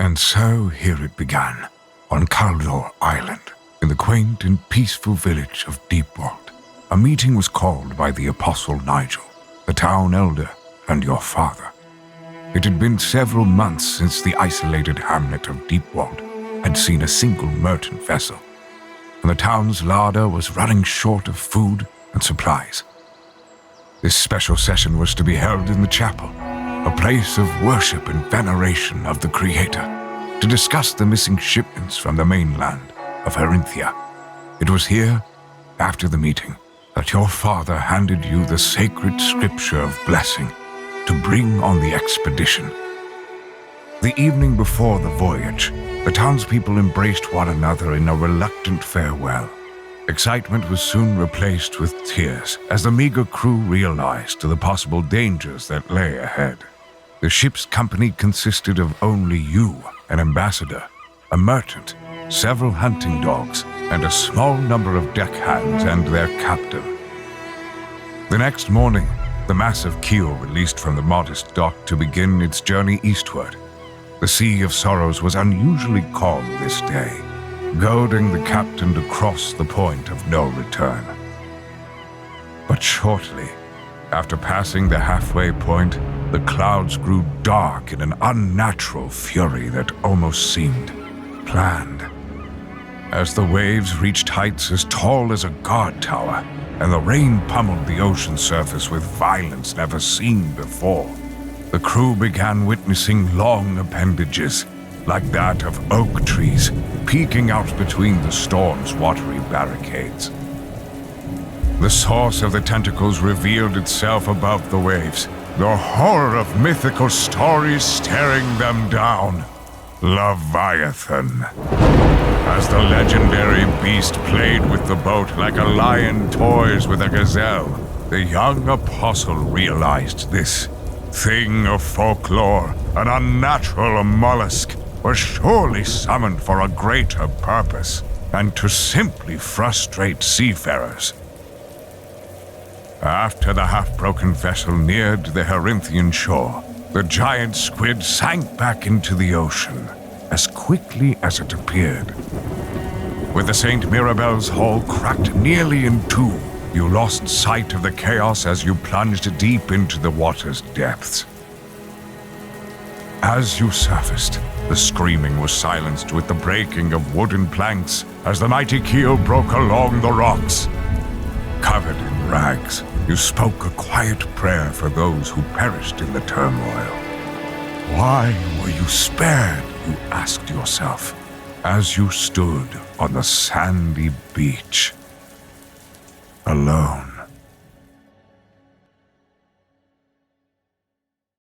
And so here it began, on Kaldor Island, in the quaint and peaceful village of Deepwald. A meeting was called by the Apostle Nigel, the town elder, and your father. It had been several months since the isolated hamlet of Deepwald had seen a single merchant vessel, and the town's larder was running short of food and supplies. This special session was to be held in the chapel, a place of worship and veneration of the Creator, to discuss the missing shipments from the mainland of Herinthia. It was here, after the meeting, that your father handed you the sacred scripture of blessing to bring on the expedition. The evening before the voyage, the townspeople embraced one another in a reluctant farewell. Excitement was soon replaced with tears as the meager crew realized the possible dangers that lay ahead. The ship's company consisted of only you, an ambassador, a merchant, several hunting dogs, and a small number of deckhands and their captain. The next morning, the massive keel released from the modest dock to begin its journey eastward. The Sea of Sorrows was unusually calm this day, goading the captain to cross the point of no return. But shortly, after passing the halfway point, the clouds grew dark in an unnatural fury that almost seemed planned. As the waves reached heights as tall as a guard tower, and the rain pummeled the ocean surface with violence never seen before, the crew began witnessing long appendages, like that of oak trees, peeking out between the storm's watery barricades. The source of the tentacles revealed itself above the waves, the horror of mythical stories staring them down. Leviathan. As the legendary beast played with the boat like a lion toys with a gazelle, the young apostle realized this thing of folklore, an unnatural mollusk, was surely summoned for a greater purpose, and to simply frustrate seafarers. After the half-broken vessel neared the Herinthian shore, the giant squid sank back into the ocean as quickly as it appeared. With the St. Mirabel's hull cracked nearly in two, you lost sight of the chaos as you plunged deep into the water's depths. As you surfaced, the screaming was silenced with the breaking of wooden planks as the mighty keel broke along the rocks. Covered in rags, you spoke a quiet prayer for those who perished in the turmoil. Why were you spared, you asked yourself, as you stood on the sandy beach, alone.